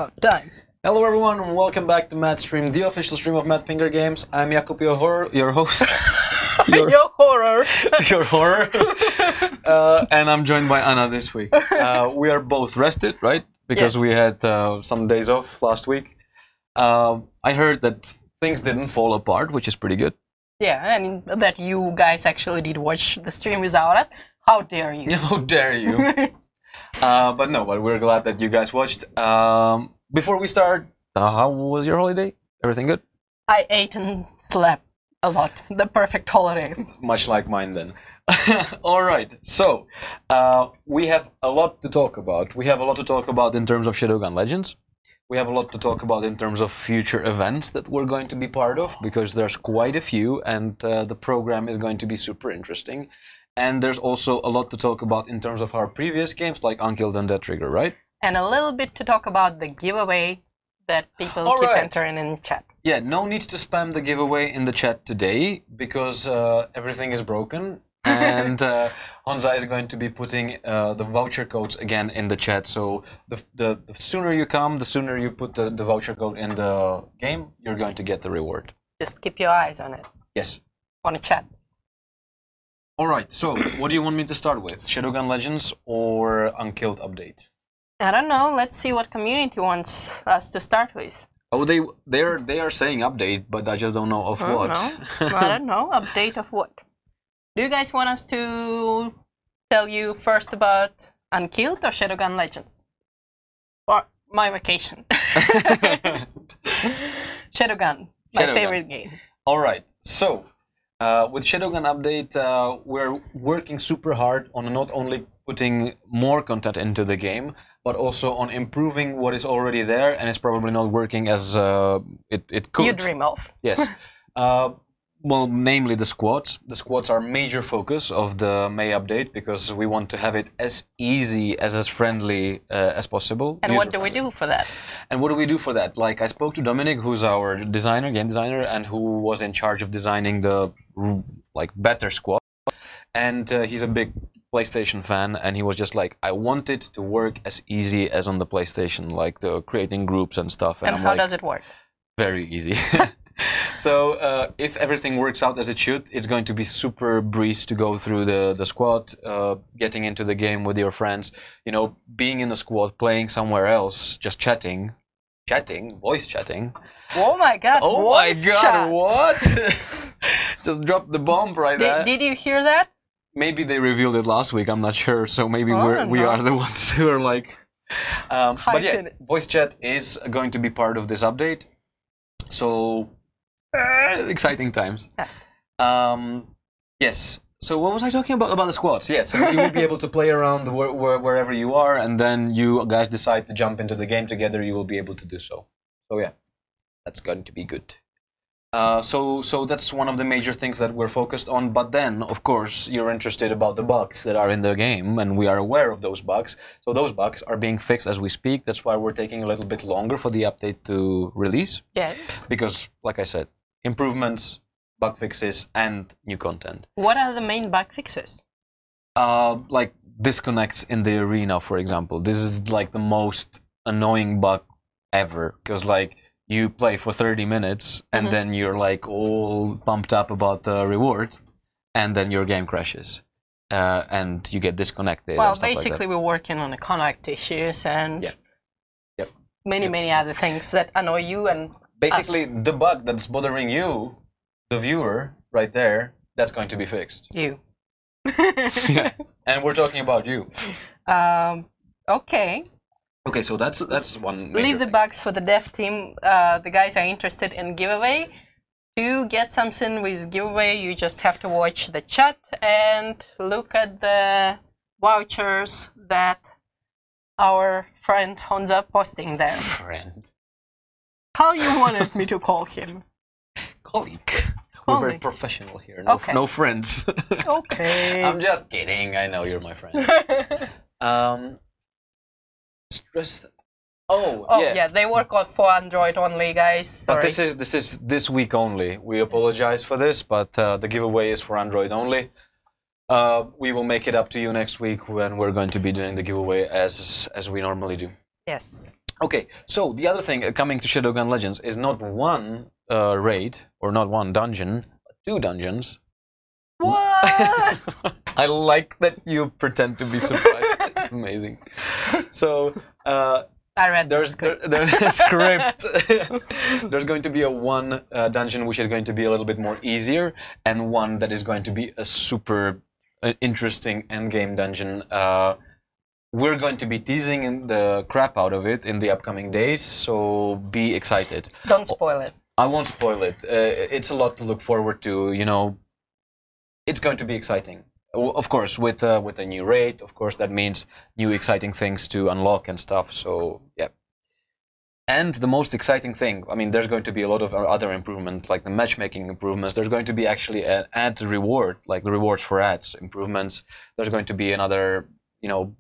about time. Hello everyone and welcome back to MADstream, the official stream of MADFINGER games. I'm Jakub, your host. Your horror. Your horror. And I'm joined by Anna this week. We are both rested, right? Because we had some days off last week. I heard that things didn't fall apart, which is pretty good. Yeah, and that you guys actually did watch the stream without us. How dare you? How dare you? But we're glad that you guys watched. Before we start, how was your holiday? Everything good? I ate and slept a lot. The perfect holiday. Much like mine then. Alright, so we have a lot to talk about. We have a lot to talk about in terms of Shadowgun Legends. We have a lot to talk about in terms of future events that we're going to be part of, because there's quite a few, and the program is going to be super interesting. And there's also a lot to talk about in terms of our previous games, like Unkilled and Dead Trigger, right? And a little bit to talk about the giveaway that people keep entering in the chat. Yeah, no need to spam the giveaway in the chat today, because everything is broken. And Honza is going to be putting the voucher codes again in the chat. So the sooner you come, the sooner you put the voucher code in the game, you're going to get the reward. Just keep your eyes on it. Yes. On the chat. Alright, so what do you want me to start with? Shadowgun Legends or Unkilled update? I don't know. Let's see what community wants us to start with. Oh, they are saying update, but I just don't know of what. I don't know. Update of what? Do you guys want us to tell you first about Unkilled or Shadowgun Legends? Or my vacation? Shadowgun, my favorite game. Alright, so with Shadowgun update, we're working super hard on not only putting more content into the game, but also on improving what is already there and is probably not working as it could. You dream of. Yes. Well, namely the squads. The squads are major focus of the May update, because we want to have it as easy, as friendly as possible. And what do we do for that? And what do we do for that? Like, I spoke to Dominic, who's our game designer, and who was in charge of designing the better squad. And he's a big PlayStation fan, and he was just like, I want it to work as easy as on the PlayStation, like the creating groups and stuff. And how does it work? Very easy. So if everything works out as it should, it's going to be super breeze to go through the squad, getting into the game with your friends, you know, being in a squad, playing somewhere else, just chatting, voice chatting. Oh my god! Oh my god! What? Just dropped the bomb right there. Did you hear that? Maybe they revealed it last week. I'm not sure. So maybe we are the ones who are like. But yeah, voice chat is going to be part of this update. So. Exciting times. Yes. Yes. So what was I talking about? About the squads. Yes. So you will be able to play around wherever you are, and then you guys decide to jump into the game together. You will be able to do so. So yeah, that's going to be good. So that's one of the major things that we're focused on. But then, of course, you're interested about the bugs that are in the game, and we are aware of those bugs. So those bugs are being fixed as we speak. That's why we're taking a little bit longer for the update to release. Yes. Because, like I said, improvements, bug fixes, and new content. What are the main bug fixes? Like disconnects in the arena, for example. This is like the most annoying bug ever, because like you play for 30 minutes and then you're like all pumped up about the reward, and then your game crashes and you get disconnected. Well, basically we're working on the connect issues and many other things that annoy you and basically us. The bug that's bothering you, the viewer, right there, that's going to be fixed. You. Yeah, and we're talking about you. Okay. Okay, so that's one major Leave the thing. bugs for the dev team. The guys are interested in giveaway. To get something with giveaway, you just have to watch the chat and look at the vouchers that our friend Honza posting there. Friend. How you wanted me to call him? Colleague. We're very professional here. No friends. Okay. I'm just kidding. I know you're my friend. Stress. Oh yeah. They work for Android only, guys. Sorry. But this is this week only. We apologize for this, but the giveaway is for Android only. We will make it up to you next week when we're going to be doing the giveaway as we normally do. Yes. Okay, so the other thing coming to Shadowgun Legends is not one raid or not one dungeon, but 2 dungeons. What? I like that you pretend to be surprised. It's amazing. So I read there's a script. There's going to be one dungeon which is going to be a little bit more easier, and one that is going to be a super interesting endgame dungeon. We're going to be teasing the crap out of it in the upcoming days, so be excited. Don't spoil it. I won't spoil it. It's a lot to look forward to. You know, it's going to be exciting. Of course, with a new raid, of course, that means new exciting things to unlock and stuff. So yeah. And the most exciting thing, I mean, there's going to be a lot of other improvements, like the matchmaking improvements. There's going to be actually an ad reward, like the rewards for ads improvements. There's going to be another, you know,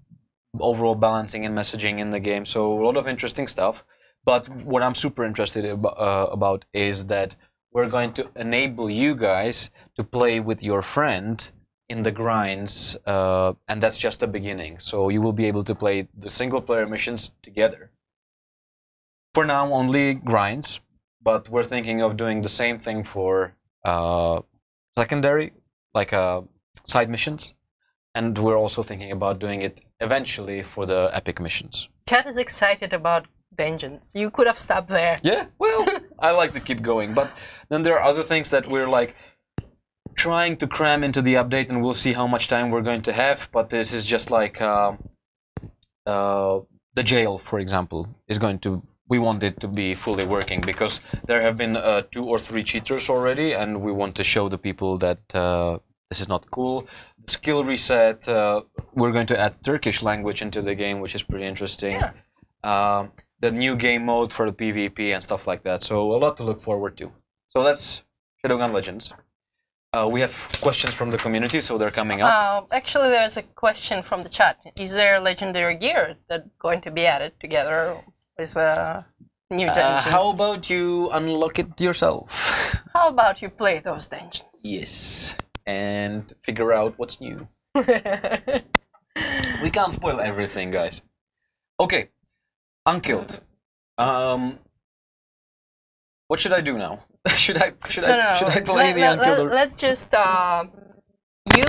overall balancing and messaging in the game. So a lot of interesting stuff. But what I'm super interested about is that we're going to enable you guys to play with your friend in the grinds, and that's just the beginning. So you will be able to play the single player missions together. For now, only grinds, but we're thinking of doing the same thing for secondary, like side missions. And we're also thinking about doing it eventually for the epic missions. Chat is excited about dungeons. You could have stopped there. Yeah, well, I like to keep going. But then there are other things that we're like trying to cram into the update, and we'll see how much time we're going to have. But this is just like the jail, for example, is going to... We want it to be fully working because there have been 2 or 3 cheaters already, and we want to show the people that this is not cool. The skill reset, we're going to add Turkish language into the game, which is pretty interesting. Yeah. The new game mode for the PvP and stuff like that. So a lot to look forward to. So that's Shadowgun Legends. We have questions from the community, so they're coming up. Actually, there's a question from the chat. Is there legendary gear that's going to be added together with new dungeons? How about you unlock it yourself? How about you play those dungeons? Yes. And figure out what's new. We can't spoil everything, guys. Okay. Unkilled. What should I do now? should I play the Unkilled? Let's just you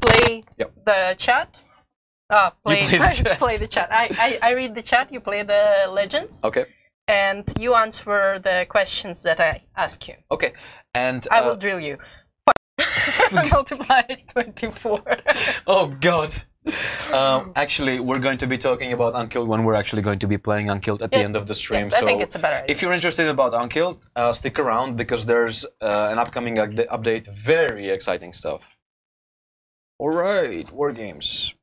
play the chat. Play the chat. I read the chat. You play the legends. Okay. And you answer the questions that I ask you. Okay. And I will drill you. Multiply 24. Oh God. Actually, we're going to be talking about Unkilled when we're actually going to be playing Unkilled at the end of the stream. Yes, I think it's a better idea. If you're interested about Unkilled, stick around because there's an upcoming update. Very exciting stuff. All right, war games.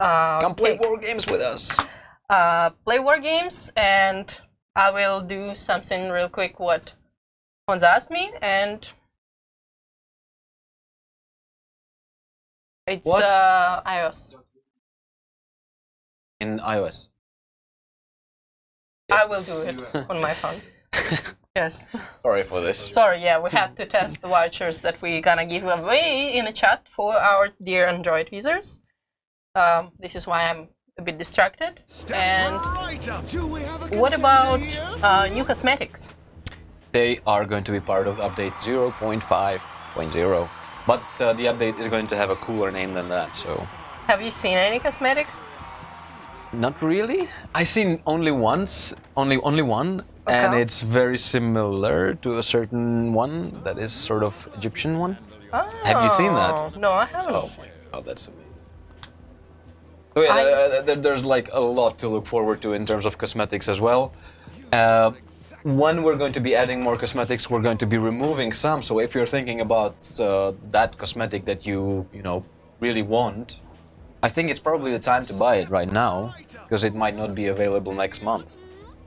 Come play war games with us. Play war games, and I will do something real quick. What Hans asked me, and it's iOS. In iOS. I will do it on my phone. Yes. Sorry for this. Sorry, yeah, we had to test the vouchers that we're gonna give away in a chat for our dear Android users. This is why I'm a bit distracted. And what about new cosmetics? They are going to be part of update 0.5.0, but the update is going to have a cooler name than that. So. Have you seen any cosmetics? Not really. I seen only once, only one, okay. And it's very similar to a certain one that is sort of Egyptian one. Oh, have you seen that? No, I haven't. Oh my God, that's amazing. So yeah, there's like a lot to look forward to in terms of cosmetics as well. When we're going to be adding more cosmetics, we're going to be removing some. So if you're thinking about that cosmetic that you really want, I think it's probably the time to buy it right now, because it might not be available next month.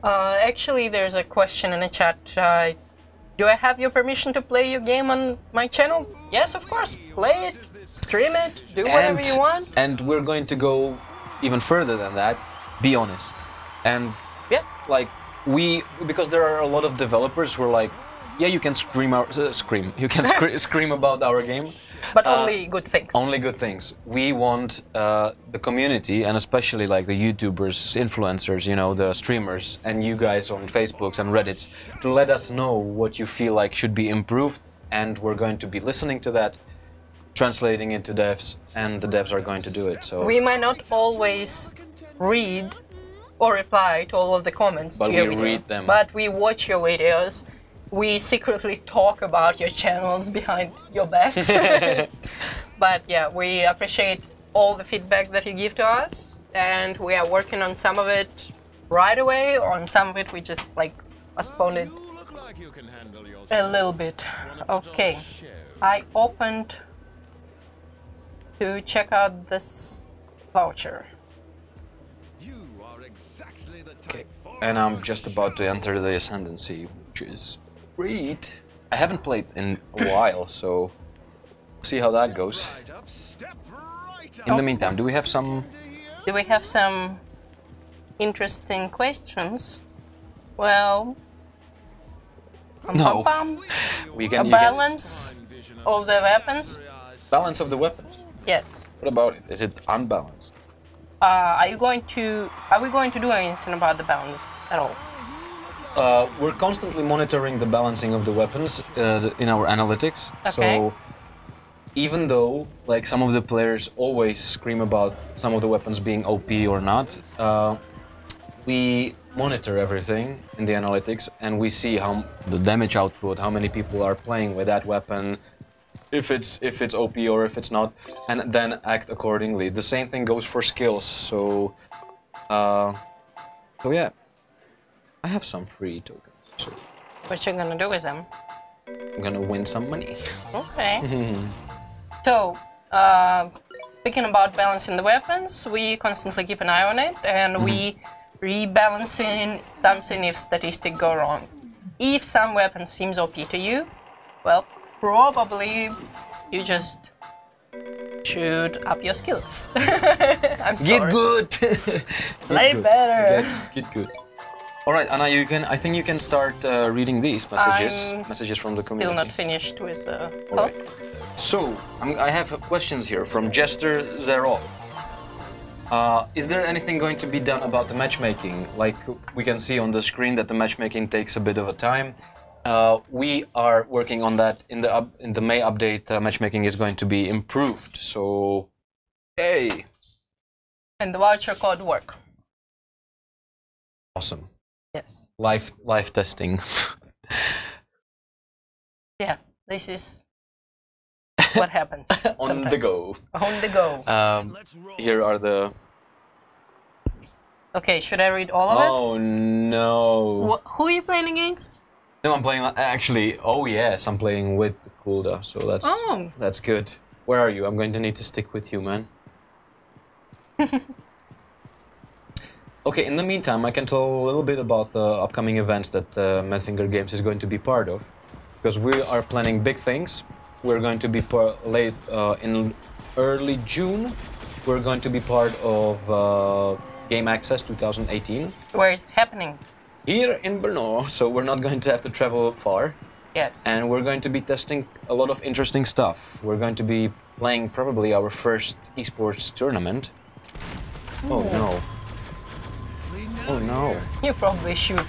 Actually, there's a question in the chat. Do I have your permission to play your game on my channel? Yes, of course. Play it, stream it, do whatever you want. And we're going to go even further than that. Be honest. And yeah, like because there are a lot of developers who are like, yeah, you can scream. You can scream about our game, But only good things. Only good things. We want the community, and especially like the YouTubers, influencers, you know, the streamers, and you guys on Facebooks and Reddits, to let us know what you feel like should be improved, and we're going to be listening to that, translating into devs, and the devs are going to do it. So we might not always read or reply to all of the comments but to your we video, read them. but we watch your videos. We secretly talk about your channels behind your backs. But yeah, we appreciate all the feedback that you give to us, and we are working on some of it right away. On some of it we just like postponed it a little bit. Okay, I opened to check out this voucher. Okay, and I'm just about to enter the Ascendancy, which is great. I haven't played in a while, so see how that goes. In the meantime, do we have some... Do we have some interesting questions? Well... No. We can... A balance of the weapons? Balance of the weapons? Yes. What about it? Is it unbalanced? Are we going to do anything about the balance at all? We're constantly monitoring the balancing of the weapons in our analytics. Okay. So even though like some of the players always scream about some of the weapons being OP or not, we monitor everything in the analytics and we see how the damage output, how many people are playing with that weapon, if it's OP or if it's not, and then act accordingly. The same thing goes for skills. So yeah. I have some free tokens. So What you gonna do with them? I'm gonna win some money. Okay. So, speaking about balancing the weapons, we constantly keep an eye on it, and we rebalancing something if statistics go wrong. If some weapon seems OP to you, well, probably you just should up your skills. I'm sorry. Get good. Play better. Get good. All right, Anna, I think you can start reading these messages from the community. Still not finished with the All right. So, I have questions here from Jester Zero. Is there anything going to be done about the matchmaking? Like we can see on the screen that the matchmaking takes a bit of a time. We are working on that in the May update. Matchmaking is going to be improved. So, hey. And the voucher code work. Awesome. Yes. Live testing. Yeah, this is what happens. On sometimes. the go. On the go. Here are the... Okay, should I read all of it? Oh no. Who are you playing against? No, I'm playing... Actually, oh yes, I'm playing with Kulda, so that's good. Where are you? I'm going to need to stick with you, man. Okay, in the meantime, I can tell a little bit about the upcoming events that MADFINGER Games is going to be part of. Because we are planning big things. We're going to be in early June. We're going to be part of Game Access 2018. Where is it happening? Here in Brno, so we're not going to have to travel far. Yes. And we're going to be testing a lot of interesting stuff. We're going to be playing probably our first esports tournament. Oh no. Oh no. You probably should.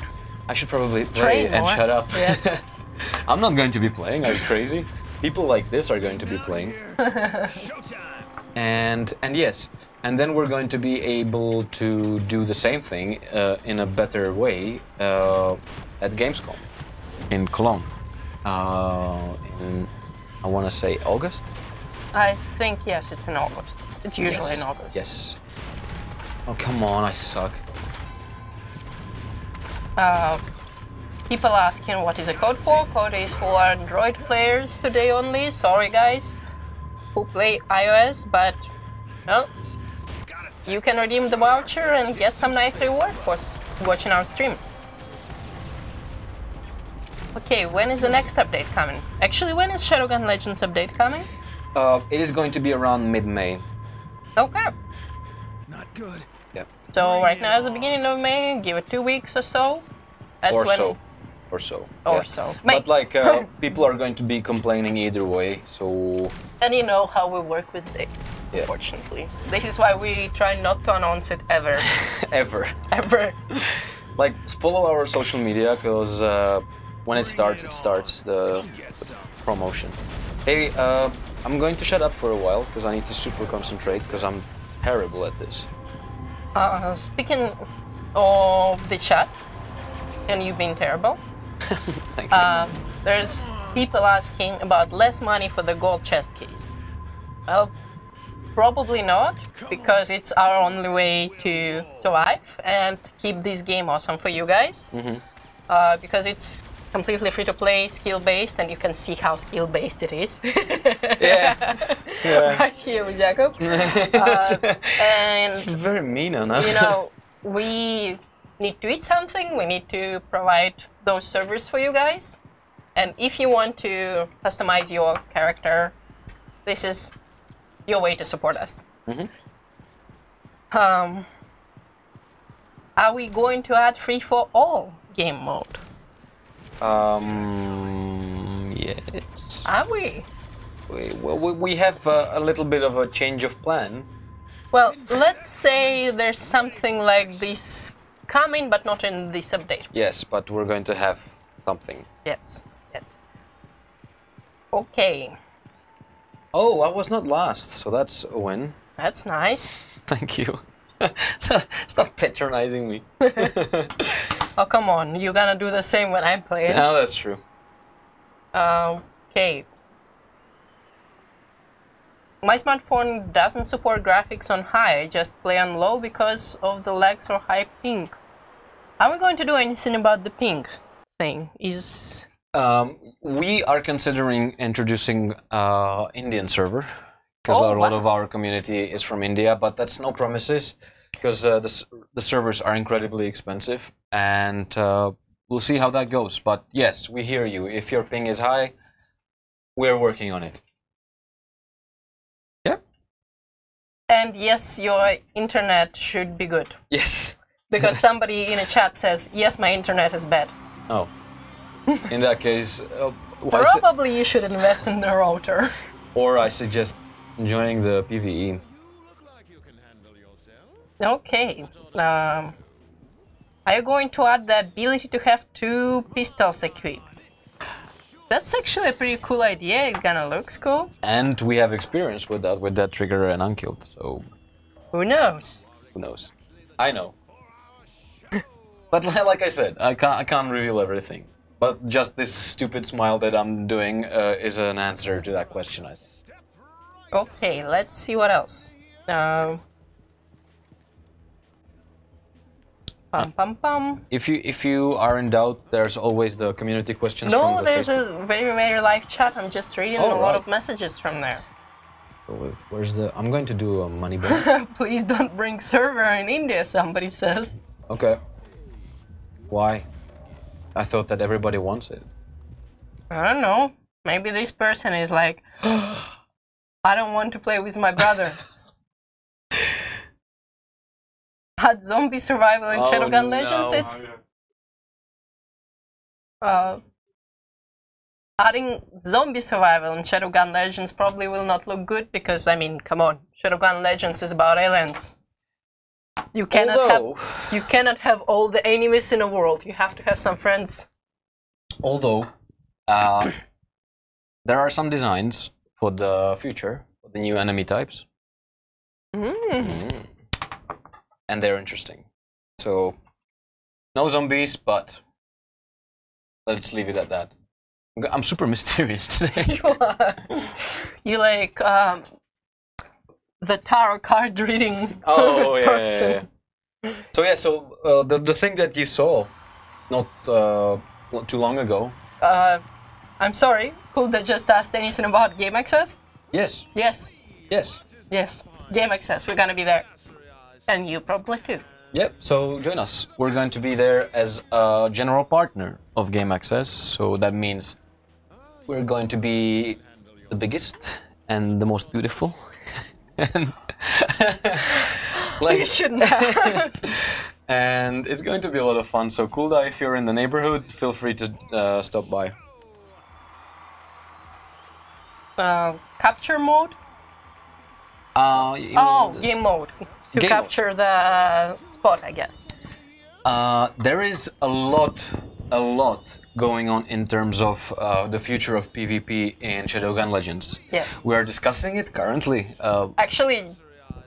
I should probably play and shut up. Yes. I'm not going to be playing, are you crazy? People like this are going to be playing. and yes, and then we're going to be able to do the same thing in a better way at Gamescom in Cologne. I want to say August? I think, yes, it's in August. It's usually in August. Yes. Oh, come on, I suck. People asking what is the code for. Code is for Android players today only. Sorry guys who play iOS, but well, you can redeem the voucher and get some nice reward for watching our stream. Okay, when is the next update coming? Actually, when is Shadowgun Legends update coming? It is going to be around mid-May. Okay. Not good. Yep. So right now is the beginning of May, give it 2 weeks or so. That's or so. Or yeah. so. But like, people are going to be complaining either way, so... And you know how we work with it, Yeah. unfortunately. This is why we try not to announce it ever. Ever. Ever. Like, follow our social media, because when it starts the promotion. Hey, I'm going to shut up for a while, because I need to super concentrate, because I'm terrible at this. Speaking of the chat, and you've been terrible, Thank you. there's people asking about less money for the gold chest keys. Well, probably not, because it's our only way to survive and keep this game awesome for you guys. Because it's completely free-to-play, skill-based, and you can see how skill-based it is. Yeah. Right here with Jakub. It's And, very mean, Anna. you know, we need to eat something, we need to provide those servers for you guys. And if you want to customize your character, this is your way to support us. Are we going to add free for all game mode? Yes. Are we? We have a little bit of a change of plan. Well, let's say there's something like this coming, but not in this update. Yes, but we're going to have something. Yes, yes. Okay, Oh, I was not last, so that's a win. that's nice. Thank you. Stop patronizing me. Oh, come on, you're gonna do the same when I'm playing. Yeah, that's true. Okay. My smartphone doesn't support graphics on high, I just play on low because of the lags or high ping. Are we going to do anything about the ping thing? We are considering introducing Indian server, because Oh, a lot wow. of our community is from India, but that's no promises, because the servers are incredibly expensive, and we'll see how that goes. But yes, we hear you. If your ping is high, we're working on it. Yeah? And yes, your internet should be good. Yes. Because somebody in a chat says, yes, my internet is bad. Oh. In that case, Probably you should invest in the router. or I suggest joining the PvE. Okay. Are you going to add the ability to have 2 pistols equipped? That's actually a pretty cool idea. It kinda looks cool. And we have experience with that trigger and unkilled, so Who knows? who knows? I know. But like I said, I can't reveal everything. But just this stupid smile that I'm doing is an answer to that question, I think. Okay, let's see what else. Pum. If you are in doubt, there's always the community questions from No, the there's Facebook. a very live chat. I'm just reading Oh, a lot right. of messages from there. So where's the? I'm going to do a money ball. Please don't bring server in India, somebody says. Okay. Why? I thought that everybody wants it. I don't know. Maybe this person is like, I don't want to play with my brother. Had zombie survival in Shadowgun Legends, it's... adding zombie survival in Shadowgun Legends probably will not look good because, I mean, come on. Shadowgun Legends is about aliens. You cannot have all the enemies in the world. You have to have some friends. Although, there are some designs for the future, for the new enemy types. And they're interesting. So, no zombies, but let's leave it at that. I'm super mysterious today. You are. You like the tarot card reading person. Yeah. So the thing that you saw not too long ago. I'm sorry, who that just asked anything about game access? Yes. Yes. Yes. Yes. Game access, we're gonna be there. And you probably too. Yep, so join us. We're going to be there as a general partner of Game Access, so that means we're going to be the biggest and the most beautiful. And You shouldn't have. And it's going to be a lot of fun. So Kulda, if you're in the neighborhood, feel free to stop by. Capture mode? Game mode. To Game capture the spot, I guess. There is a lot going on in terms of the future of PvP in Shadowgun Legends. Yes. We are discussing it currently. Actually,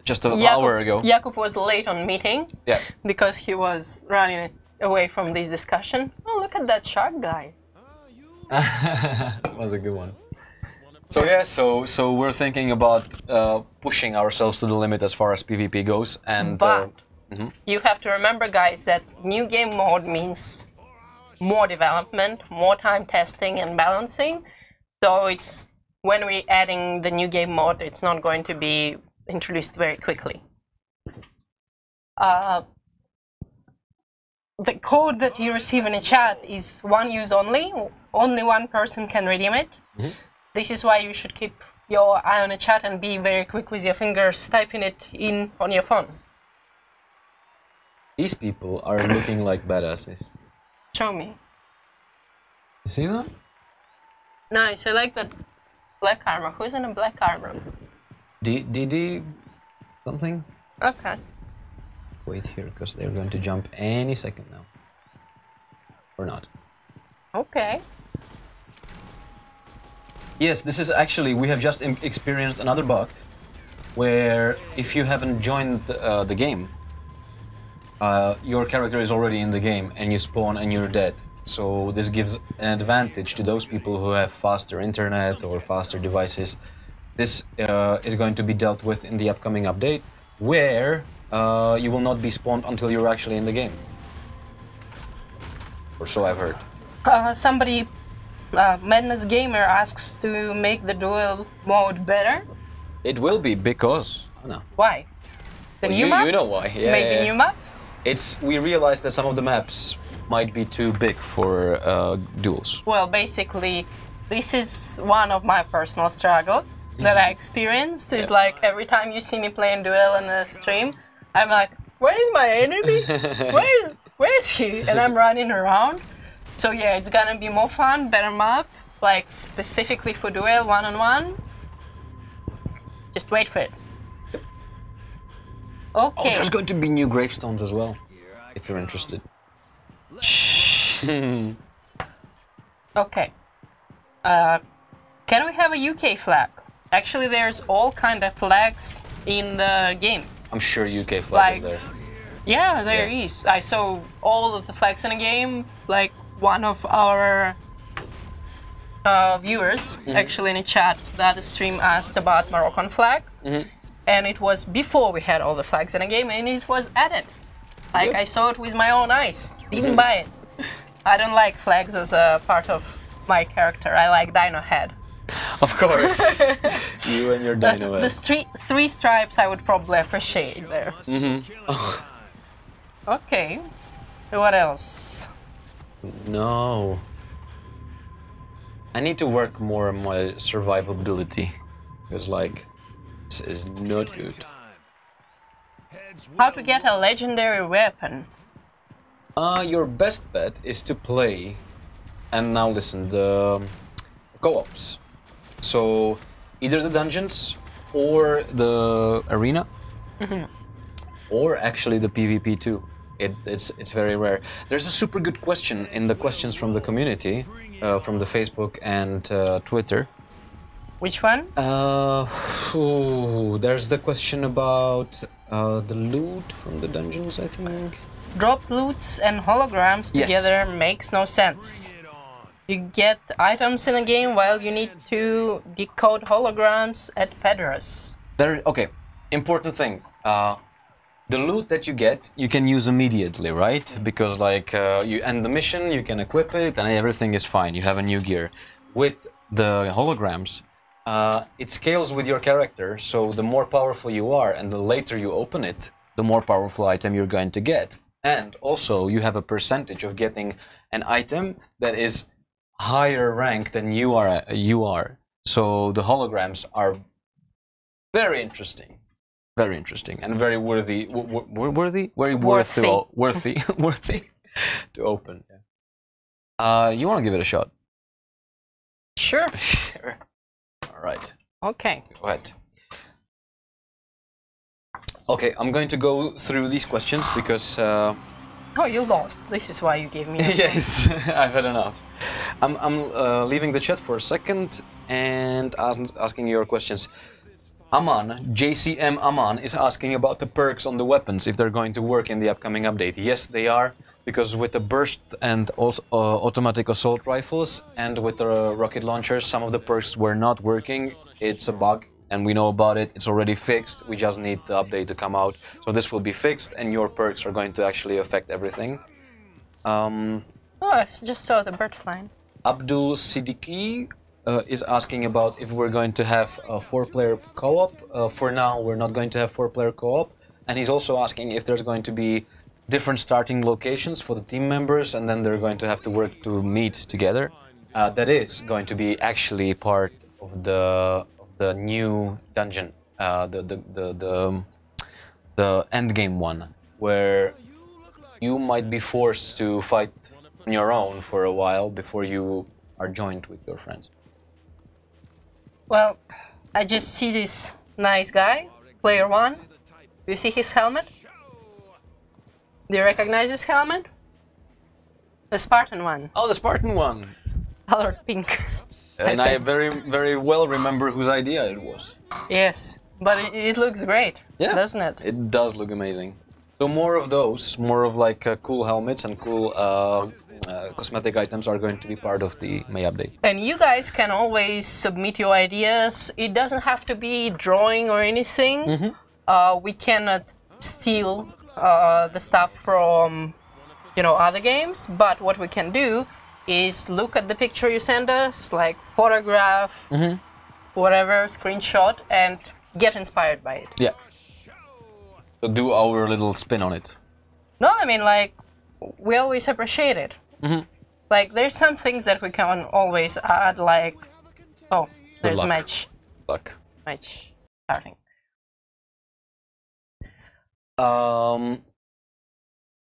just an hour ago. Jakub was late on meeting. Yeah. Because he was running away from this discussion. Oh, look at that shark guy. That was a good one. So yeah, so we're thinking about pushing ourselves to the limit as far as PvP goes, and but you have to remember, guys, that new game mode means more development, more time testing and balancing. So it's when we're adding the new game mode, it's not going to be introduced very quickly. The code that you receive in a chat is one use only. Only one person can redeem it. This is why you should keep your eye on the chat and be very quick with your fingers typing it in on your phone. These people are looking like badasses. Show me. You see that? Nice, I like that black armor. Who's in a black armor? DD something? Okay. Wait here, because they're going to jump any second now. Or not. Okay. Yes, this is actually, we have just experienced another bug where if you haven't joined the game, your character is already in the game and you spawn and you're dead. So this gives an advantage to those people who have faster internet or faster devices. This is going to be dealt with in the upcoming update, where you will not be spawned until you're actually in the game. Or so I've heard. Somebody, Madness Gamer, asks to make the duel mode better. It will be because... Oh, no. Why? The new map? You know why. Yeah, Maybe new map? We realized that some of the maps might be too big for duels. Well, basically, this is one of my personal struggles that I experienced. Is like every time you see me playing duel in a stream, I'm like, where is my enemy? Where is he? And I'm running around. So yeah, it's gonna be more fun, better map, like specifically for duel one-on-one. Just wait for it. Okay. Oh, there's going to be new gravestones as well, if you're interested. Okay. Can we have a UK flag? Actually, there's all kind of flags in the game. I'm sure UK flag is there. Yeah, there is. I saw all of the flags in the game. Like one of our viewers, actually in a chat, that stream asked about Moroccan flag, and it was before we had all the flags in the game, and it was added. Like I saw it with my own eyes. Didn't buy it. I don't like flags as a part of my character. I like Dino Head. Of course. You and your Dino Head. The three stripes I would probably appreciate there. Okay. What else? No. I need to work more on my survivability. Because, like, this is not good. How to get a legendary weapon? Your best bet is to play, and now listen, the co-ops. So, either the dungeons, or the arena, or actually the PvP too. It's very rare. There's a super good question in the questions from the community, from the Facebook and Twitter. Which one? There's the question about the loot from the dungeons, I think. Drop loots and holograms together makes no sense. You get items in a game while you need to decode holograms at Pedras. Okay, important thing. The loot that you get, you can use immediately, right? Because like you end the mission, you can equip it, and everything is fine. You have a new gear. With the holograms, it scales with your character. So the more powerful you are, and the later you open it, the more powerful item you're going to get. And also, you have a percentage of getting an item that is higher rank than you are. So the holograms are very interesting. Very interesting and very worthy. Worthy? Very Worthy. worthy to open. Yeah. You want to give it a shot? Sure. Sure. All right. Okay. Go ahead. Okay, I'm going to go through these questions because. Oh, you lost. This is why you gave me. Yes, I've had enough. I'm leaving the chat for a second and asking your questions. Aman, JCM Aman, is asking about the perks on the weapons, if they're going to work in the upcoming update. Yes, they are, because with the burst and also, automatic assault rifles and with the rocket launchers, some of the perks were not working. It's a bug, and we know about it. It's already fixed. We just need the update to come out. So this will be fixed, and your perks are going to actually affect everything. Oh, I just saw the bird flying. Abdul Siddiqui is asking about if we're going to have a 4-player co-op. For now, we're not going to have 4-player co-op. And he's also asking if there's going to be different starting locations for the team members, and then they're going to have to work to meet together. That is going to be actually part of the new dungeon, the end game one, where you might be forced to fight on your own for a while before you are joined with your friends. Well, I just see this nice guy, player 1. Do you see his helmet? Do you recognize his helmet? The Spartan one, Oh, the Spartan one! colored pink. And I very well remember whose idea it was. Yes, but it looks great, Yeah. doesn't it? It does look amazing. So more of those, more of like cool helmets and cool cosmetic items are going to be part of the May update. And you guys can always submit your ideas. It doesn't have to be drawing or anything. We cannot steal the stuff from, other games. But what we can do is look at the picture you send us, like photograph, whatever, screenshot, and get inspired by it. Yeah. So do our little spin on it. No, I mean, like, we always appreciate it. Like, there's some things that we can always add, like, oh, there's luck. match starting.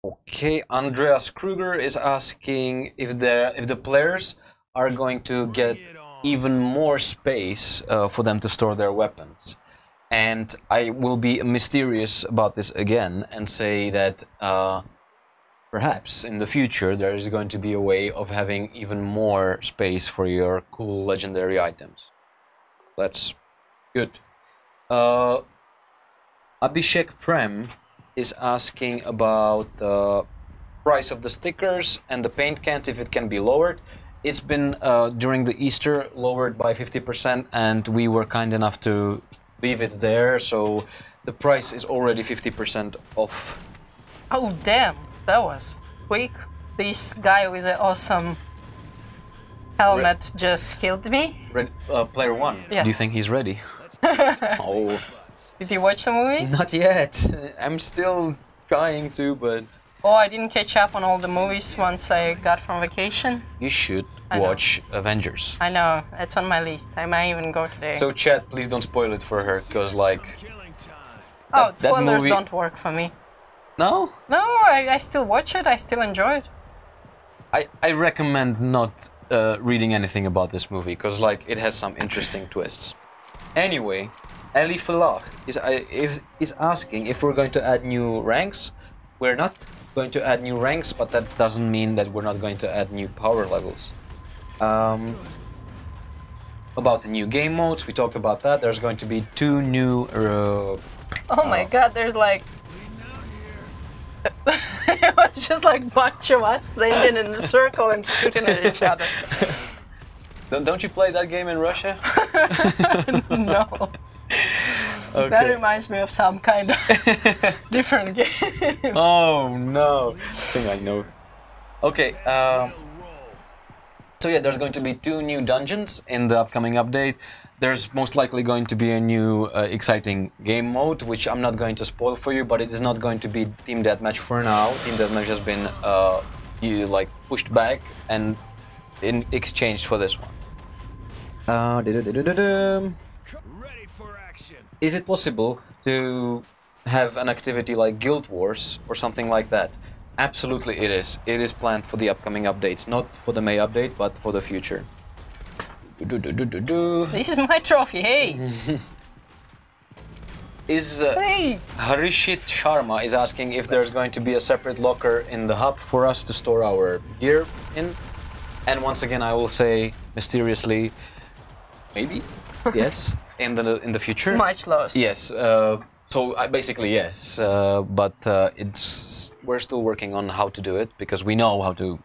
Okay, Andreas Kruger is asking if the players are going to get even more space for them to store their weapons. And I will be mysterious about this again and say that perhaps in the future there is going to be a way of having even more space for your cool legendary items. That's good. Abhishek Prem is asking about the price of the stickers and the paint cans, if it can be lowered. It's been during the Easter lowered by 50%, and we were kind enough to leave it there, so the price is already 50% off. Oh, damn, that was quick. This guy with an awesome helmet just killed me. Player 1, Yes. do you think he's ready? Oh, Did you watch the movie? not yet. I'm still trying to, but Oh, I didn't catch up on all the movies once I got from vacation. you should I know. watch Avengers. I know, it's on my list. I might even go today. So chat, please don't spoil it for her, because like... oh, that spoilers movie- don't work for me. No? No, I still watch it, I still enjoy it. I recommend not reading anything about this movie, because like it has some interesting twists. Anyway, Ali Falah is asking if we're going to add new ranks. We're not going to add new ranks, but that doesn't mean that we're not going to add new power levels. About the new game modes, we talked about that. There's going to be 2 new... Oh my god, there's like... it was just like a bunch of us standing in a circle and shooting at each other. Don't you play that game in Russia? No. Okay. That reminds me of some kind of different game. Oh no! I think I know. Okay, so yeah, there's going to be 2 new dungeons in the upcoming update. There's most likely going to be a new exciting game mode, which I'm not going to spoil for you, but it is not going to be Team Deathmatch for now. Team Deathmatch has been pushed back and in exchange for this one. Is it possible to have an activity like Guild Wars or something like that? Absolutely it is. It is planned for the upcoming updates, not for the May update, but for the future. This is my trophy, hey! Is Hey! Harishit Sharma is asking if there's going to be a separate locker in the hub for us to store our gear in. And once again, I will say mysteriously, maybe, yes, in the future. Much lost. Yes. So basically yes, but we're still working on how to do it because we know how to.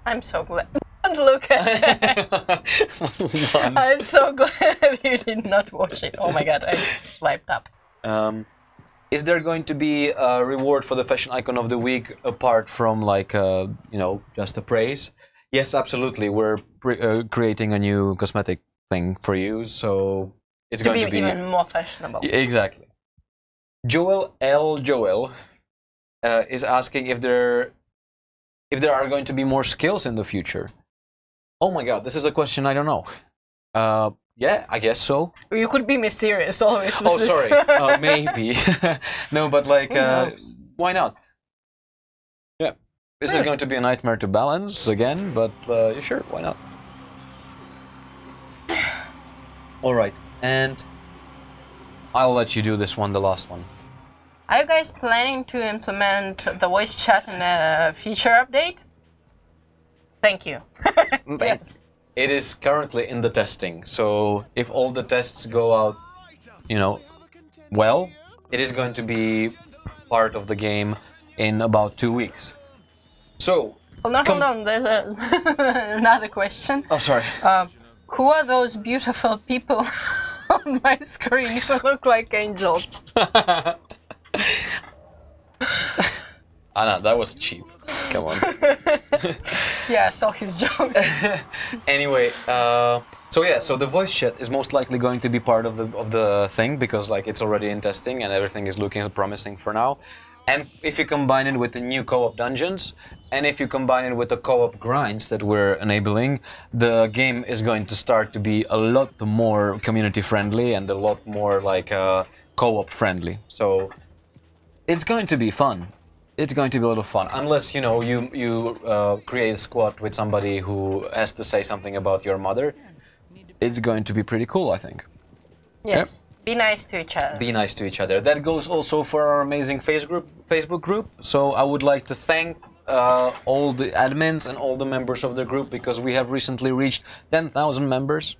I'm so glad. Look at that. I'm so glad you did not watch it. Oh my god, I swiped up. Is there going to be a reward for the fashion icon of the week apart from like you know, just a praise? Yes, absolutely. We're creating a new cosmetic thing for you, so it's going to be even more fashionable. Exactly. Joel is asking if there are going to be more skills in the future. Oh my god, this is a question I don't know. Yeah, I guess so. You could be mysterious always. Oh, sorry. Maybe. No, but like, why not? Yeah. This is going to be a nightmare to balance again, but sure, why not? Alright, and I'll let you do this one, the last one. Are you guys planning to implement the voice chat in a future update? Thank you. Yes. It is currently in the testing, so if all the tests go out, you know, well, it is going to be part of the game in about 2 weeks. So, Hold on, there's another question. Oh, sorry. Who are those beautiful people on my screen who look like angels? Anna, that was cheap. Come on. Yeah, I saw his joke. Anyway, so the voice chat is most likely going to be part of the thing because like it's already in testing and everything is looking promising for now. And if you combine it with the new co-op dungeons, and if you combine it with the co-op grinds that we're enabling, the game is going to start to be a lot more community friendly and a lot more like co-op friendly. So it's going to be fun. It's going to be a lot of fun, unless you know you create a squad with somebody who has to say something about your mother. It's going to be pretty cool, I think. Yes. Yep. Be nice to each other. Be nice to each other. That goes also for our amazing Facebook group. So I would like to thank all the admins and all the members of the group because we have recently reached 10,000 members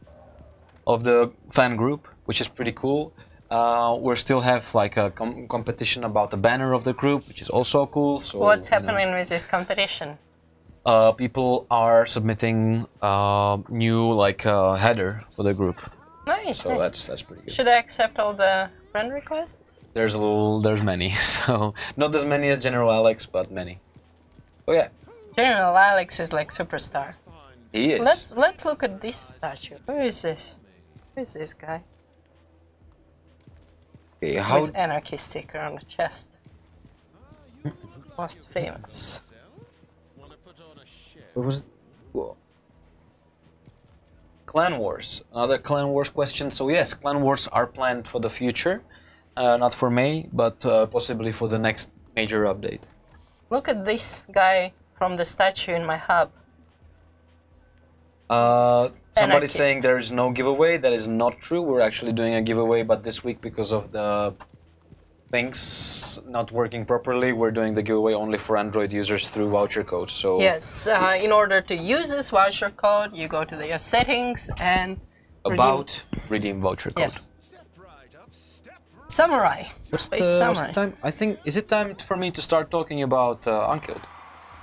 of the fan group, which is pretty cool. We still have like a competition about the banner of the group, which is also cool. So what's happening with this competition? People are submitting new like header for the group. Nice. So nice. that's pretty good. Should I accept all the friend requests? There's many. So not as many as General Alex, but many. Oh yeah. General Alex is like superstar. He is. Let's look at this statue. Who is this? Who is this guy? Okay, how... With anarchy sticker on the chest. Most famous. What was... Whoa. Clan Wars. Another Clan Wars question. So yes, Clan Wars are planned for the future. Not for May, but possibly for the next major update. Look at this guy from the statue in my hub. Somebody's saying there is no giveaway. That is not true. We're actually doing a giveaway, but this week, because of the things not working properly, we're doing the giveaway only for Android users through voucher code. So yes, in order to use this voucher code, you go to your settings and redeem voucher code. Yes. Samurai. What's the time? I think, is it time for me to start talking about Unkilled?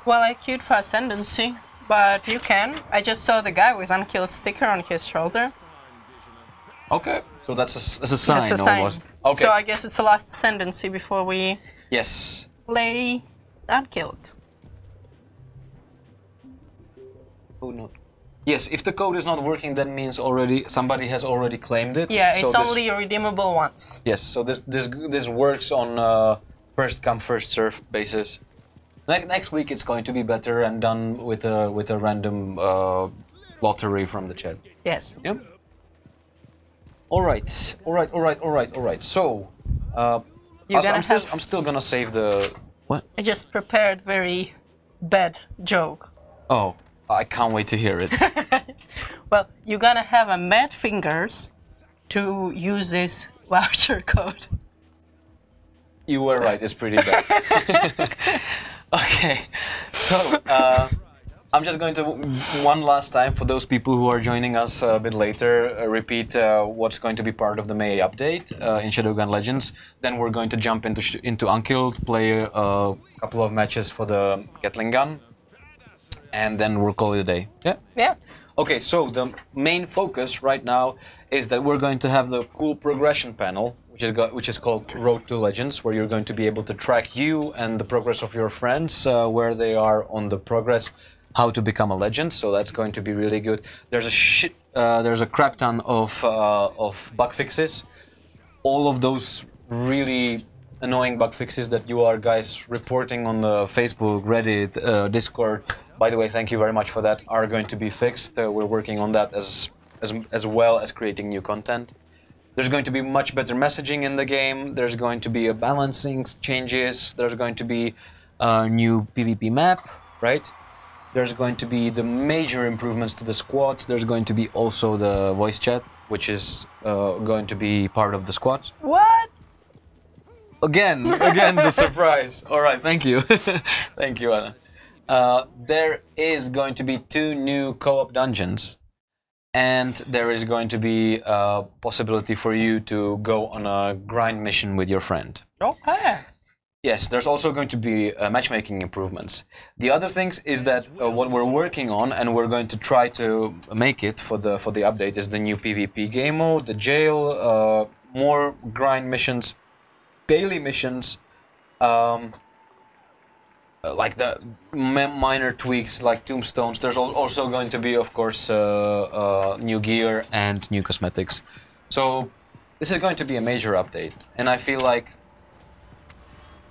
Well, I queued for Ascendancy, but you can. I just saw the guy with Unkilled sticker on his shoulder. Okay, so that's a sign. That's a sign. Almost. Okay. So I guess it's the last Ascendancy before we play Unkilled. Oh no. Yes, if the code is not working, that means somebody has already claimed it. Yeah, it's only redeemable once. Yes, so this works on first come first serve basis. Next week it's going to be better and done with a random lottery from the chat. Yes. Yep. All right, all right, all right, all right, all right. So, I'm still gonna save the what? I just prepared very bad joke. Oh, I can't wait to hear it. Well, you're gonna have a MADFINGERs to use this voucher code. You were right. It's pretty bad. Okay, so I'm just going to one last time for those people who are joining us a bit later repeat what's going to be part of the May update in Shadowgun Legends. Then we're going to jump into Unkilled, play a couple of matches for the Gatling gun, and then we'll call it a day. Yeah. Yeah. Okay, so the main focus right now is that we're going to have the cool progression panel, which is called Road to Legends, where you're going to be able to track you and the progress of your friends, where they are on the progress, how to become a legend. So that's going to be really good. There's a crap ton of bug fixes. All of those really annoying bug fixes that you are guys reporting on the Facebook, Reddit, Discord. By the way, thank you very much for that. Are going to be fixed. We're working on that as well as creating new content. There's going to be much better messaging in the game. There's going to be a balancing changes. There's going to be a new PvP map, right? There's going to be the major improvements to the squads. There's going to be also the voice chat, which is going to be part of the squad. What? Again, the surprise. All right, thank you. Thank you, Anna. There is going to be 2 new co-op dungeons, and there is going to be a possibility for you to go on a grind mission with your friend. Okay. Yes, there's also going to be matchmaking improvements. The other things is that what we're working on, and we're going to try to make it for the update, is the new PvP game mode, the jail, more grind missions, daily missions, like the minor tweaks like tombstones. There's also going to be, of course, new gear and new cosmetics. So this is going to be a major update, and I feel like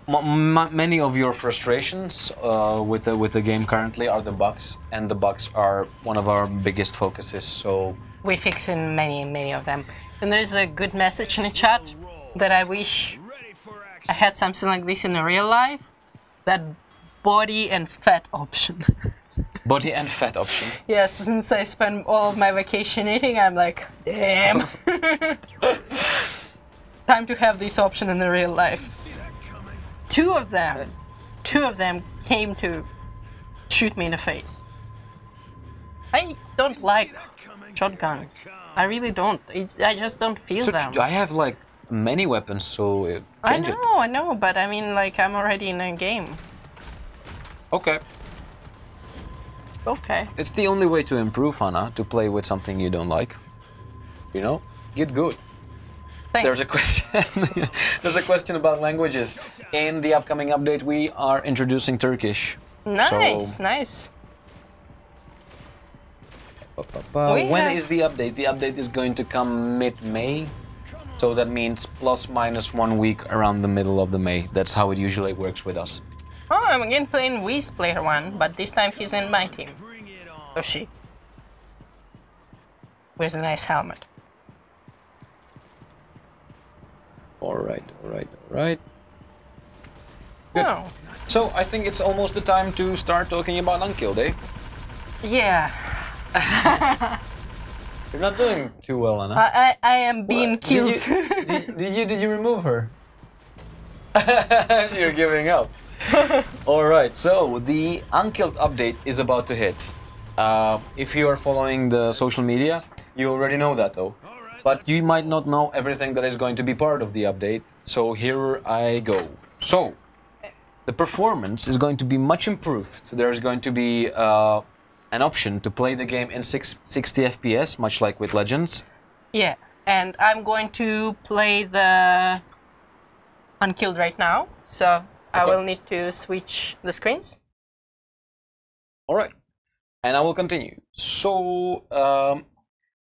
many of your frustrations with the game currently are the bugs, and the bugs are one of our biggest focuses. So we're fixing many of them. And there's a good message in the chat that I wish I had something like this in the real life. That body and fat option. Body and fat option. Yes, since I spend all of my vacation eating, I'm like, damn. Time to have this option in the real life. Two of them came to shoot me in the face. I don't like shotguns. I really don't. I just don't feel them. I have like many weapons, so change it. I know, but I mean, like, I'm already in a game. Okay. Okay. It's the only way to improve, Anna, to play with something you don't like. You know? Get good. Thanks. There's a question. There's a question about languages. In the upcoming update, we are introducing Turkish. Nice, so, nice. When is the update? The update is going to come mid-May. So that means plus minus 1 week around the middle of the May. That's how it usually works with us. Oh, I'm again playing Wiz player 1, but this time he's in my team. Or she. With a nice helmet. Alright. Good. Oh. So I think it's almost the time to start talking about Unkilled, eh? Yeah. You're not doing too well, Anna. I am being killed. Did you remove her? You're giving up. Alright, so the Unkilled update is about to hit. If you are following the social media, you already know that though. But you might not know everything that is going to be part of the update, so here I go. So, the performance is going to be much improved. There's going to be an option to play the game in 60 FPS, much like with Legends. Yeah, and I'm going to play the Unkilled right now, so I will need to switch the screens. Alright, and I will continue. So,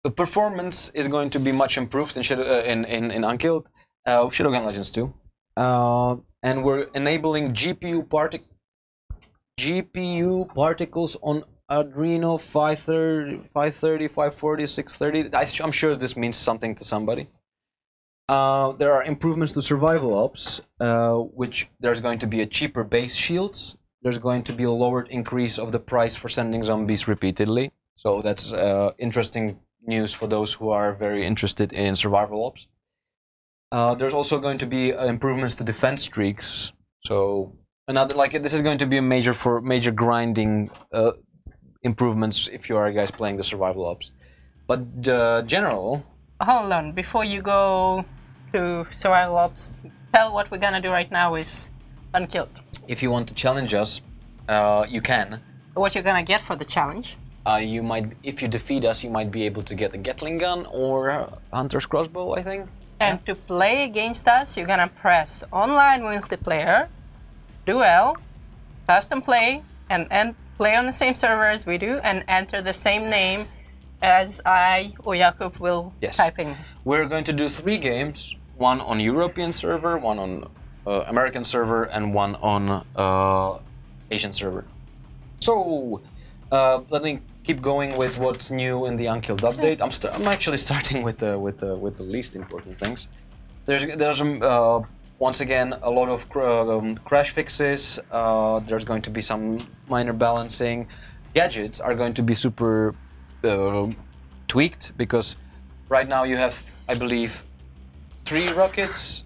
the performance is going to be much improved in Unkilled, Shadowgun Legends too. And we're enabling GPU particles on Adreno 530, 540, 630. I'm sure this means something to somebody. There are improvements to survival ops, which there's going to be a cheaper base shields. There's going to be a lowered increase of the price for sending zombies repeatedly. So that's interesting news for those who are very interested in survival ops. There's also going to be improvements to defense streaks. So another this is going to be a major grinding improvements if you are guys playing the survival ops. But general. Hold on, before you go to survival ops, tell what we're gonna do right now is Unkilled. If you want to challenge us, you can. What you're gonna get for the challenge? You might, if you defeat us, you might be able to get a Gatling gun or Hunter's crossbow, I think. And to play against us, you're gonna press online multiplayer, duel, custom play, and play on the same server as we do, and enter the same name as I or Jakub will type in. We're going to do 3 games, one on European server, one on American server, and one on Asian server. So let me keep going with what's new in the Unkilled update. I'm actually starting with the least important things. There's once again a lot of crash fixes. There's going to be some minor balancing. Gadgets are going to be super tweaked, because right now you have, I believe, 3 rockets.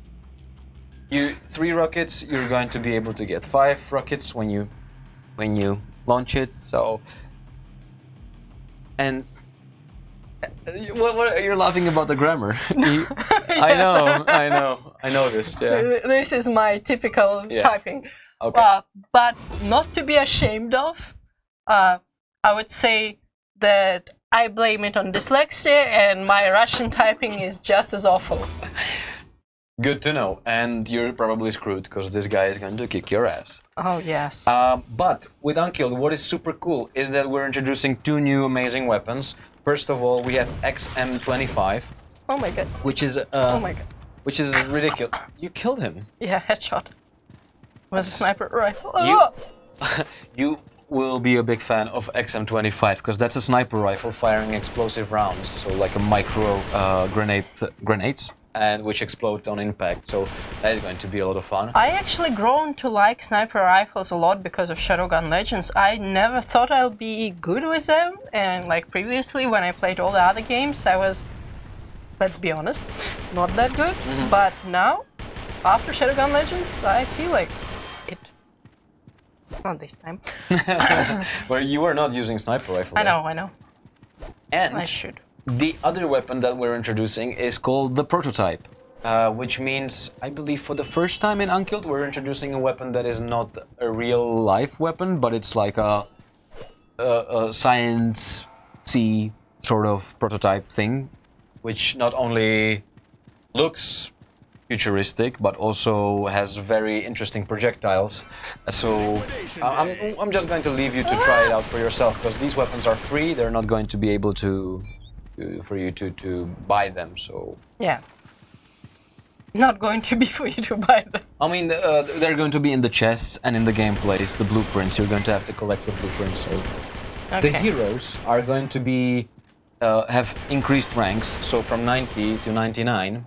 3 rockets. You're going to be able to get 5 rockets when you launch it. So, and what you're laughing about the grammar? Yes. I noticed. Yeah. This is my typical typing. Okay. But not to be ashamed of. I would say that I blame it on dyslexia, and my Russian typing is just as awful. Good to know. And you're probably screwed, because this guy is going to kick your ass. Oh, yes. But with Unkilled, what is super cool is that we're introducing 2 new amazing weapons. First of all, we have XM25. Oh my god. Which is oh my god. Which is ridiculous. You killed him. Yeah, headshot. It was a sniper rifle. Oh! You will be a big fan of XM25, because that's a sniper rifle firing explosive rounds, so like a micro grenades, and which explode on impact. So that is going to be a lot of fun. I actually grown to like sniper rifles a lot because of Shadowgun Legends. I never thought I'll be good with them, and like previously when I played all the other games, I was, let's be honest, not that good. But now, after Shadowgun Legends, I feel like it. Not this time. Well, you are not using sniper rifle. I know. And I should. The other weapon that we're introducing is called the Prototype, which means, I believe for the first time in Unkilled, we're introducing a weapon that is not a real-life weapon, but it's like a science-y sort of prototype thing, which not only looks futuristic, but also has very interesting projectiles. So I'm just going to leave you to try it out for yourself, because these weapons are free. They're not going to be able to for you to buy them. So yeah, not going to be for you to buy them. I mean, they're going to be in the chests and in the gameplays, the blueprints. You're going to have to collect the blueprints. So the heroes are going to be have increased ranks. So from 90 to 99.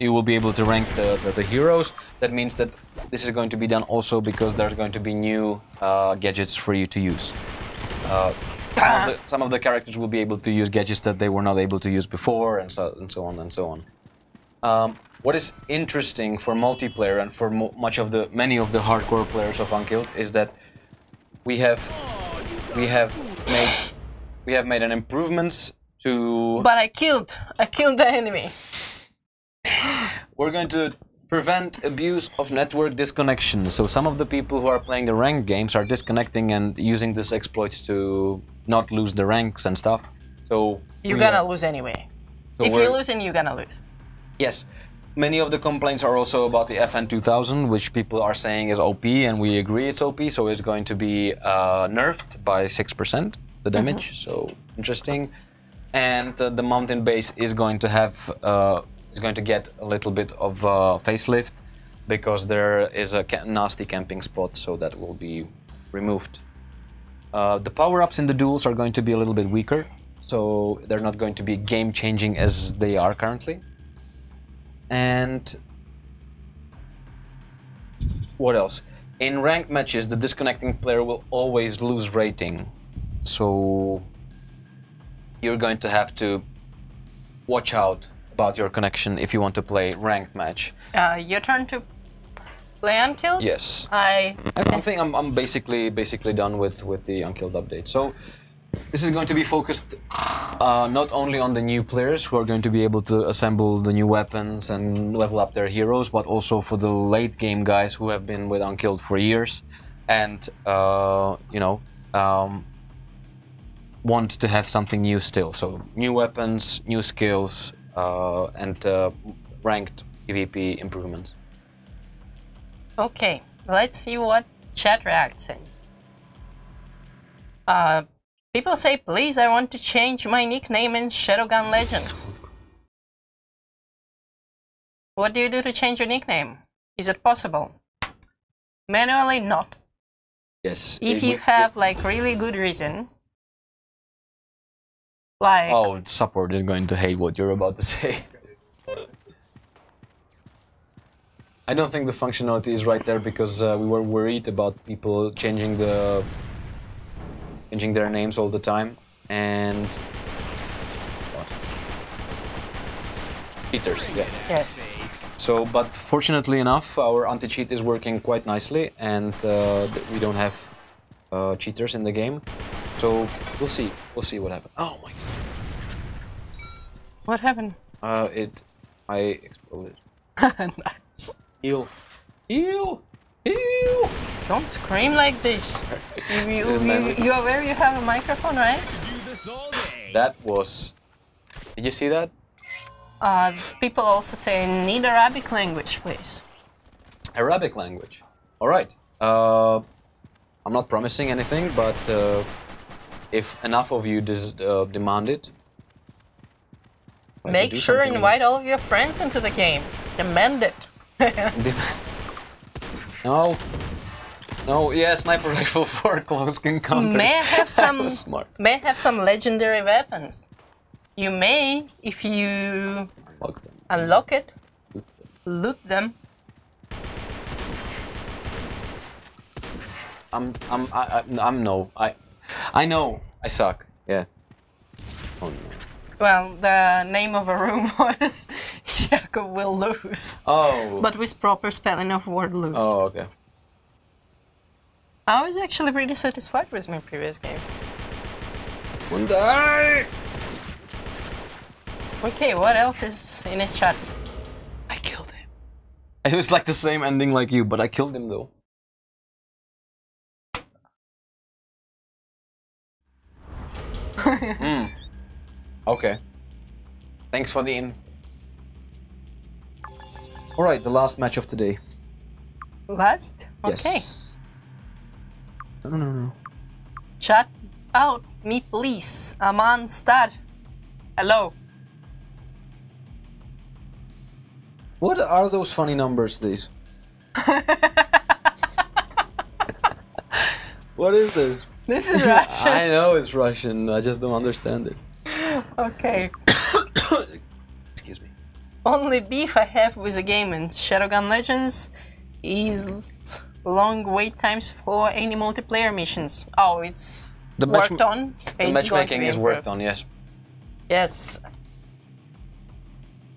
You will be able to rank the heroes. That means that this is going to be done also because there's going to be new gadgets for you to use. Some of the characters will be able to use gadgets that they were not able to use before, and so on and so on. What is interesting for multiplayer and for many of the hardcore players of Unkilled is that we have made an improvements to. But I killed the enemy. We're going to prevent abuse of network disconnection. So some of the people who are playing the ranked games are disconnecting and using this exploit to not lose the ranks and stuff. So you're gonna lose anyway. So if you're losing, you're gonna lose. Yes. Many of the complaints are also about the FN2000, which people are saying is OP, and we agree it's OP. So it's going to be nerfed by 6%, the damage. So interesting. And the mountain base is going to have get a little bit of facelift, because there is a nasty camping spot, so that will be removed. The power-ups in the duels are going to be a little bit weaker, so they're not going to be game-changing as they are currently. And what else? In ranked matches, the disconnecting player will always lose rating, so you're going to have to watch out about your connection if you want to play ranked match. Your turn to play Unkilled? Yes. I think I'm basically done with the Unkilled update. So this is going to be focused not only on the new players who are going to be able to assemble the new weapons and level up their heroes, but also for the late game guys who have been with Unkilled for years and you know, want to have something new still. So new weapons, new skills, and ranked PvP improvements. Okay, let's see what chat reacts in. People say, please, I want to change my nickname in Shadowgun Legends. What do you do to change your nickname? Is it possible? Manually, not. Yes. If you have like really good reason. Like... Oh, support is going to hate what you're about to say. I don't think the functionality is right there because we were worried about people changing their names all the time and what? Cheaters, yeah. Yes. So, but fortunately enough, our anti-cheat is working quite nicely, and we don't have cheaters in the game. So we'll see what happens. Oh my god! What happened? I exploded. Nice. Heal! Heal! Heal! Don't scream like this. You are aware you have a microphone, right? That was... Did you see that? People also say need Arabic language, please. Arabic language. Alright. I'm not promising anything, but if enough of you demand it... Make sure to invite all of your friends into the game. Demand it. No. No, yeah, sniper rifle for close encounters. May I have some smart. May I have some legendary weapons? You may, if you unlock it, loot them. I'm no. I know. I suck. Yeah. Oh no. Well, the name of a room was Jakub will lose. Oh. But with proper spelling of word lose. Oh, okay. I was actually pretty satisfied with my previous game. One die! Okay, what else is in a chat? I killed him. It was like the same ending like you, but I killed him though. Okay. Thanks for the info. Alright, the last match of today. Last? Okay. Yes. No. Chat out me please. Aman Star. Hello. What are those funny numbers, these? What is this? This is Russian. I know it's Russian, I just don't understand it. Okay. Excuse me. Only beef I have with the game in Shadowgun Legends is long wait times for any multiplayer missions. Oh, it's worked on. The matchmaking is worked on, yes. Yes.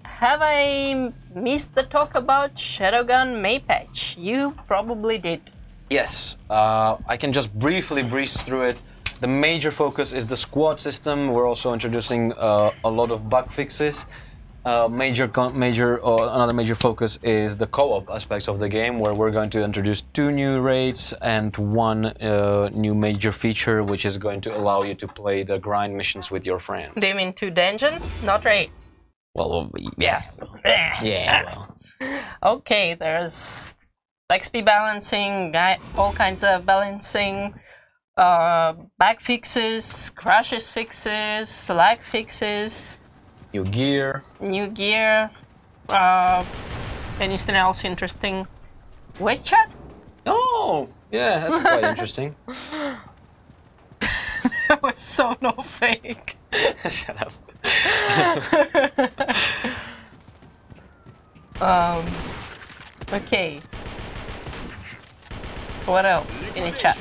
Have I missed the talk about Shadowgun May patch? You probably did. Yes, I can just briefly breeze through it. The major focus is the squad system. We're also introducing a lot of bug fixes. Another major focus is the co-op aspects of the game, where we're going to introduce 2 new raids and 1 new major feature, which is going to allow you to play the grind missions with your friend. Do you mean 2 dungeons, not raids? Well, Yes. yeah. Well. Okay, there's XP balancing, all kinds of balancing, bug fixes, crashes fixes, lag fixes. New gear. Anything else interesting? Voice chat? Oh, yeah, that's quite interesting. was so no fake. Shut up. Okay. What else in the chat?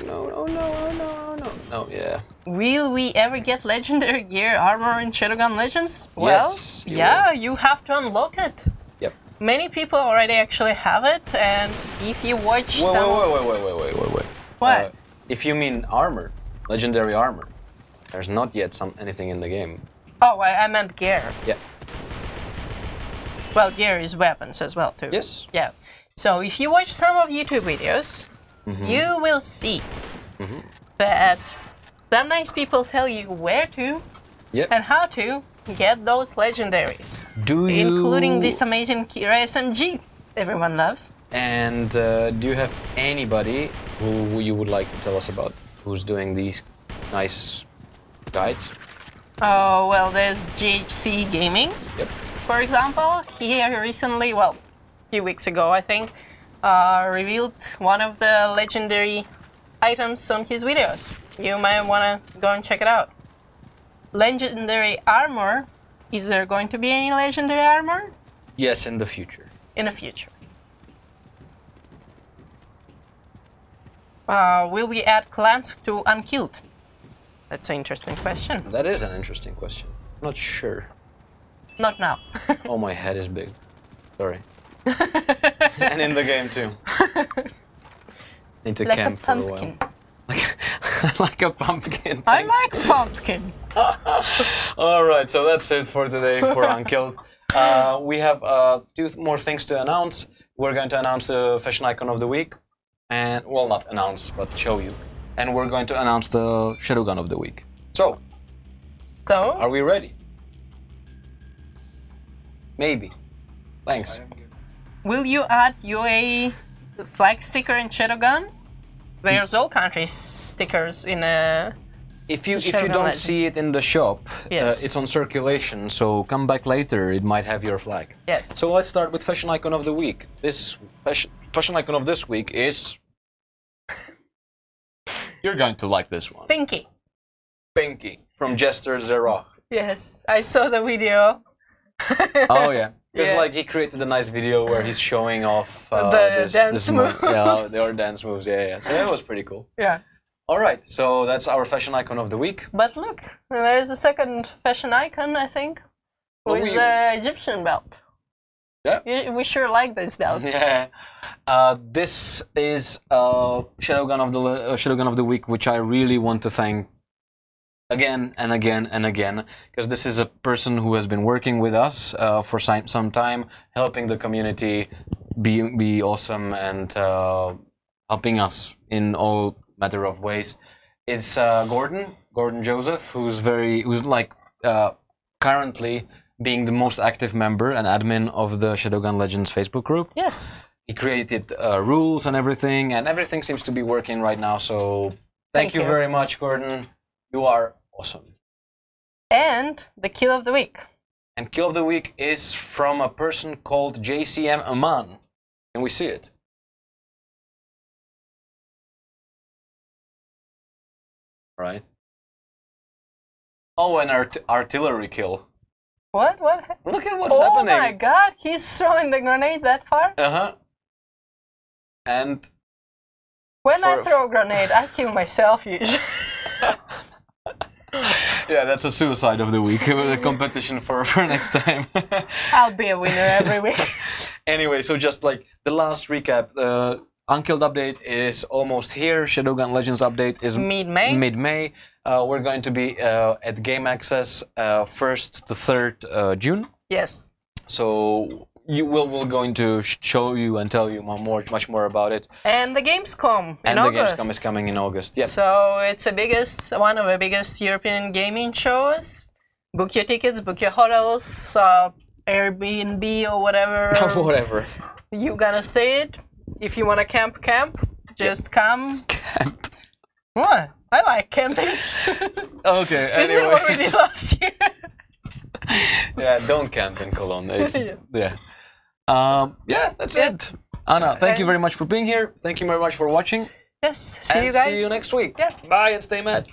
No, yeah. Will we ever get legendary gear armor in Shadowgun Legends? Well, Yes, yeah, you have to unlock it. Yep. Many people already actually have it, and if you watch Wait. What? If you mean armor, legendary armor, there's not yet anything in the game. Oh, I meant gear. Yeah. Well, gear is weapons as well, too. Yes. Yeah. So if you watch some of YouTube videos, you will see that some nice people tell you where to and how to get those legendaries. Including this amazing Kira SMG everyone loves. And do you have anybody who you would like to tell us about who's doing these nice guides? Oh, well, there's GHC Gaming. Yep. For example, he recently, well, a few weeks ago, I think, revealed one of the legendary items on his videos. You might want to go and check it out. Legendary armor. Is there going to be any legendary armor? Yes, in the future. In the future. Will we add clans to Unkilled? That's an interesting question. That is an interesting question. Not sure. Not now. Oh, my head is big. Sorry. And in the game too. Need to Like camp a for a pumpkin. while. Like a pumpkin. I Thanks. like pumpkin. Alright, so that's it for today for Unkilled. We have two more things to announce. We're going to announce the fashion icon of the week. And, well, not announce, but show you. And we're going to announce the Shadowgun of the week. So, are we ready? Maybe. Thanks. Will you add UA flag sticker in Shadowgun? There's all countries stickers in a. If you Shadowgun don't Legends. see it in the shop, Yes. it's on circulation. So come back later. It might have your flag. Yes. So let's start with fashion icon of the week. This fashion icon of this week is. You're going to like this one. Pinky. Pinky from Jester Zero. Yes, I saw the video. Oh yeah. Because Yeah. like he created a nice video where he's showing off The dance move. Yeah, moves. their dance moves. Yeah. So that was pretty cool. Yeah. All right, so that's our fashion icon of the week. But look, there's a second fashion icon, I think, Well, with the Egyptian belt. Yeah. We sure like this belt. Yeah. This is Shadowgun of the week, which I really want to thank again and again and again, because this is a person who has been working with us for some time, helping the community be awesome and helping us in all matter of ways. It's Gordon Joseph, who's like currently being the most active member and admin of the Shadowgun Legends Facebook group. Yes. He created rules and everything seems to be working right now. So thank you very much, Gordon. You are awesome. And the kill of the week. And kill of the week is from a person called JCM Aman. Can we see it? Right. Oh, an artillery kill. What? Look at what's Oh happening. my god, he's throwing the grenade that far? Uh-huh. And When I throw a grenade, I kill myself usually. yeah, that's a suicide of the week. A competition for next time. I'll be a winner every week. Anyway, so just like the last recap, Unkilled update is almost here. Shadowgun Legends update is Mid-May. Mid-May. We're going to be at Game Access 1st to 3rd June. Yes. So we're going to show you and tell you much more about it. And the Gamescom in and August. the Gamescom is coming in August. Yeah. So it's one of the biggest European gaming shows. Book your tickets, book your hotels, Airbnb or whatever. Whatever. You gonna stay it. If you wanna camp. Just come. Camp. What? I like camping. Okay. Isn't it what we did last year? Yeah, don't camp in Cologne. It's, yeah. Yeah, that's it. Anna, thank you very much for being here. Thank you very much for watching. Yes. See you guys. See you next week. Yeah. Bye and stay mad.